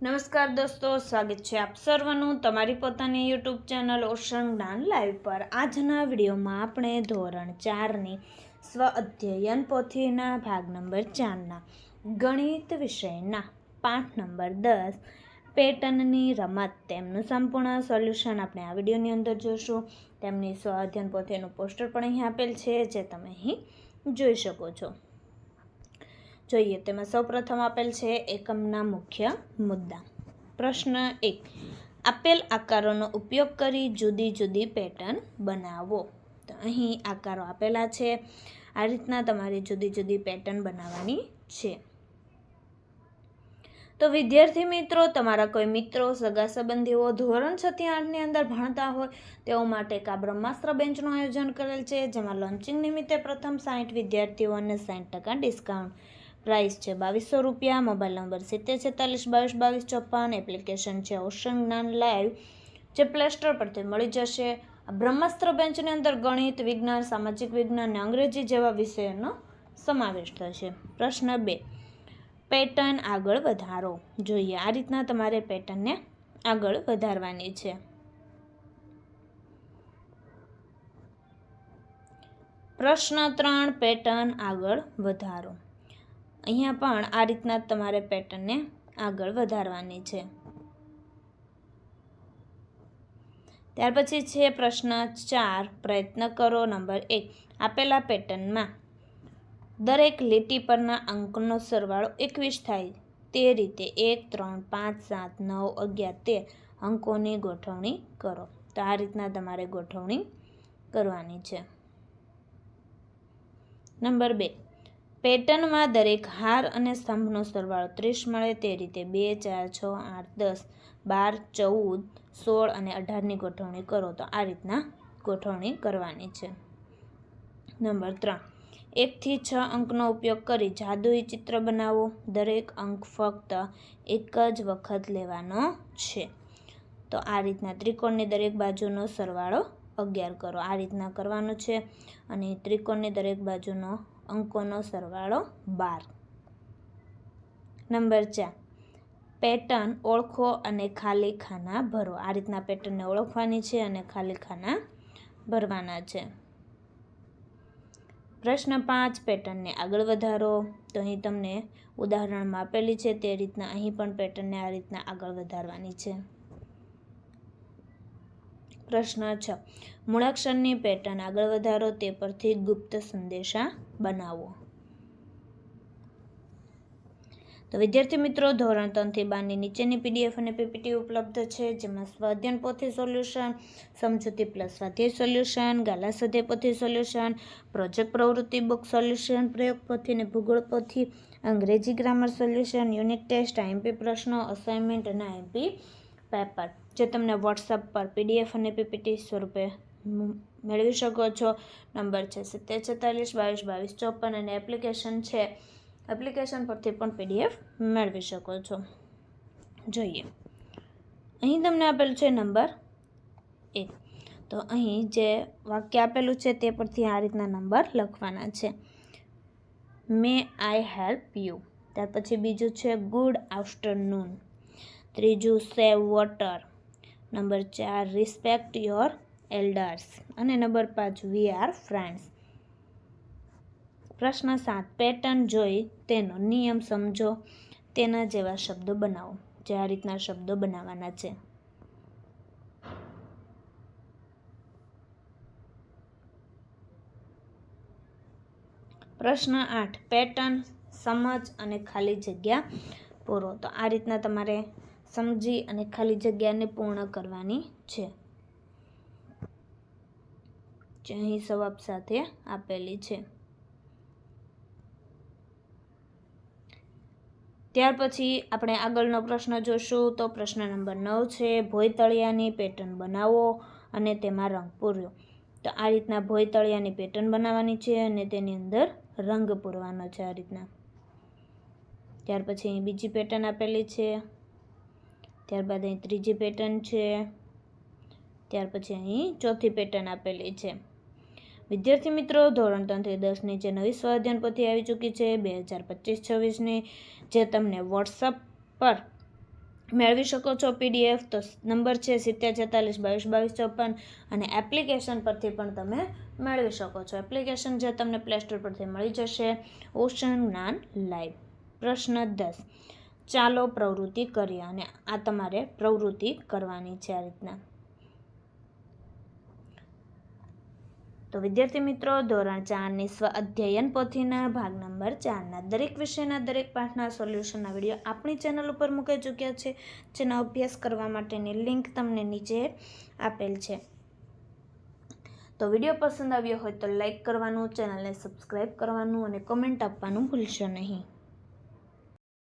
નમસ્કાર દોસ્તો, સ્વાગત છે આપ સર્વનું તમારી પોતાની યુટ્યુબ ચેનલ ઓશન જ્ઞાન લાઈવ પર। આજના વિડીયોમાં આપણે ધોરણ 4ની સ્વ અધ્યયન પોથીના ભાગ નંબર 4ના ગણિત વિષયના પાઠ નંબર 10 પેટર્નની રમત તેમનું સંપૂર્ણ સોલ્યુશન આપણે આ વિડીયોની અંદર જોઈશું। તેમની સ્વ અધ્યયન પોથીનું પોસ્ટર પણ અહીં આપેલ છે, જે તમે અહીં જોઈ શકો છો। જોઈએ તેમાં સૌપ્રથમ આપેલ છે એકમના મુખ્ય મુદ્દા। પ્રશ્ન 1, આપેલ આકારોનો ઉપયોગ કરી જુદી જુદી પેટર્ન બનાવો। તો અહીં આકારો આપેલા છે, આ રીતના તમારે જુદી જુદી પેટર્ન બનાવવાની છે। તો વિદ્યાર્થી મિત્રો, તમારા કોઈ મિત્રો, સગા સંબંધીઓ ધોરણ 6 થી 8ની અંદર ભણતા હોય તેઓ માટે એક આ બ્રહ્માસ્ત્ર બેન્ચનું આયોજન કરેલ છે, જેમાં લોન્ચિંગ નિમિત્તે પ્રથમ 60 વિદ્યાર્થીઓને 60% ડિસ્કાઉન્ટ। પ્રાઇસ છે 2200 રૂપિયા। Mobile number 7046222254। એપ્લિકેશન છે ઓશન જ્ઞાન લાઈવ, જે પ્લે સ્ટોર પરથી મળી જશે। આ બ્રહ્માસ્ત્ર બેન્ચની અંદર ગણિત, વિજ્ઞાન, સામાજિક વિજ્ઞાન અને અંગ્રેજી જેવા વિષયોનો સમાવેશ થશે। પ્રશ્ન 2, પેટર્ન આગળ વધારો। જોઈએ આ રીતના તમારે પેટર્નને આગળ વધારવાની છે। પ્રશ્ન 3, પેટર્ન આગળ વધારો। અહીંયા પણ આ રીતના તમારે પેટર્નને આગળ વધારવાની છે। ત્યાર પછી છે પ્રશ્ન 4, પ્રયત્ન કરો। નંબર 1, આપેલા પેટર્નમાં દરેક લીટી પરના અંકનો સરવાળો 21 થાય તે રીતે 1, 3, 5, 7, 9, 11, 13 અંકોની ગોઠવણી કરો। તો આ રીતના તમારે ગોઠવણી કરવાની છે। નંબર 2, પેટર્નમાં દરેક હાર અને સ્તંભનો સરવાળો 30 મળે તે રીતે 2, 4, 6, 8, 10, 12, 14, 16 અને 18ની ગોઠવણી કરો। તો આ રીતના ગોઠવણી કરવાની છે। નંબર 3, 1 થી 6 અંકનો ઉપયોગ કરી જાદુઈ ચિત્ર બનાવો। દરેક અંક ફક્ત એક જ વખત લેવાનો છે। તો આ રીતના ત્રિકોણની દરેક બાજુનો સરવાળો 11 કરો, આ રીતના કરવાનો છે। અને ત્રિકોણની દરેક બાજુનો અંકોનો સરવાળો 12। નંબર 4, પેટર્ન ઓળખો અને ખાલી ખાના ભરો। આ રીતના પેટર્નને ઓળખવાની છે અને ખાલી ખાના ભરવાના છે। પ્રશ્ન 5, પેટર્નને આગળ વધારો। તો અહીં તમને ઉદાહરણમાં આપેલી છે તે રીતના અહીં પણ પેટર્નને આ રીતના આગળ વધારવાની છે। પ્રશ્ન 6, મૂળાક્ષરની પેટર્ન આગળ વધારો, તે પરથી ગુપ્ત સંદેશા બનાવો। તો વિદ્યાર્થી મિત્રો, ધોરણ 3 થી 12ની નીચેની PDF અને PPT ઉપલબ્ધ છે, જેમાં સ્વ અધ્યયન પોથી સોલ્યુશન, સમજૂતી પ્લસ સ્વાધ્યાય સોલ્યુશન, ગાલા સ્વાધ્યાય પોથી સોલ્યુશન, પ્રોજેક્ટ પ્રવૃત્તિ બુક સોલ્યુશન, પ્રયોગ પોથી અને ભૂગોળ પોથી, અંગ્રેજી grammar solution, unit test, IMP પ્રશ્નો, અસાઇનમેન્ટ અને IMP પેપર, જે તમને વોટ્સઅપ પર PDF અને PPT સ્વરૂપે મેળવી શકો છો। નંબર છે 7046222254 અને એપ્લિકેશન છે, એપ્લિકેશન પરથી પણ PDF મેળવી શકો છો। જોઈએ અહીં તમને આપેલું છે નંબર 1, તો અહીં જે વાક્ય આપેલું છે તે પરથી આ રીતના નંબર લખવાના છે। મે આઈ હેલ્પ યુ। ત્યાર પછી બીજું છે ગુડ આફ્ટરનૂન। ત્રીજું save water. Number 4, respect your elders. અને નંબર 5, વી આર ફ્રેન્ડ્સ। પ્રશ્ન 7, પેટર્ન જોઈ તેનો નિયમ સમજો, તેના જેવા શબ્દો બનાવો। જે આ રીતના શબ્દો બનાવવાના છે। પ્રશ્ન 8, પેટર્ન સમજ અને ખાલી જગ્યા પૂરો। તો આ રીતના તમારે સમજી અને ખાલી જગ્યાને પૂર્ણ કરવાની છે, જે અહીં જવાબ સાથે આપેલી છે। ત્યાર પછી આપણે આગળનો પ્રશ્ન જોશું। તો પ્રશ્ન નંબર 9 છે, ભોયતળિયાની પેટર્ન બનાવો અને તેમાં રંગ પૂર્યો। તો આ રીતના ભોયતળિયાની પેટર્ન બનાવવાની છે અને તેની અંદર રંગ પૂરવાનો છે આ રીતના। ત્યાર પછી અહીં બીજી પેટર્ન આપેલી છે, ત્યારબાદ અહીં ત્રીજી પેટર્ન છે, ત્યાર પછી અહીં ચોથી પેટર્ન આપેલી છે। વિદ્યાર્થી મિત્રો, ધોરણ 3 થી 10ની જે નવી સ્વ અધ્યયન પોથી આવી ચૂકી છે 2025-26ની, જે તમને વોટ્સઅપ પર મેળવી શકો છો પીડીએફ. તો નંબર છે 7046222254 અને એપ્લિકેશન પરથી પણ તમે મેળવી શકો છો. એપ્લિકેશન જે તમને પ્લે સ્ટોર પરથી મળી જશે, ઓશન જ્ઞાન લાઈવ. પ્રશ્ન 10, ચાલો પ્રવૃત્તિ કરીએ, અને આ તમારે પ્રવૃત્તિ કરવાની છે આ રીતના. તો વિદ્યાર્થી મિત્રો, ધોરણ 4ની સ્વ અધ્યયન પોથીના ભાગ નંબર 4ના દરેક વિષયના દરેક પાઠના સોલ્યુશનના વિડીયો આપણી ચેનલ ઉપર મૂકાઈ ચૂક્યા છે, જેનો અભ્યાસ કરવા માટેની લિંક તમને નીચે આપેલ છે. તો વિડીયો પસંદ આવ્યો હોય તો લાઈક કરવાનું, ચેનલને સબસ્ક્રાઈબ કરવાનું અને કમેન્ટ આપવાનું ભૂલશો નહીં.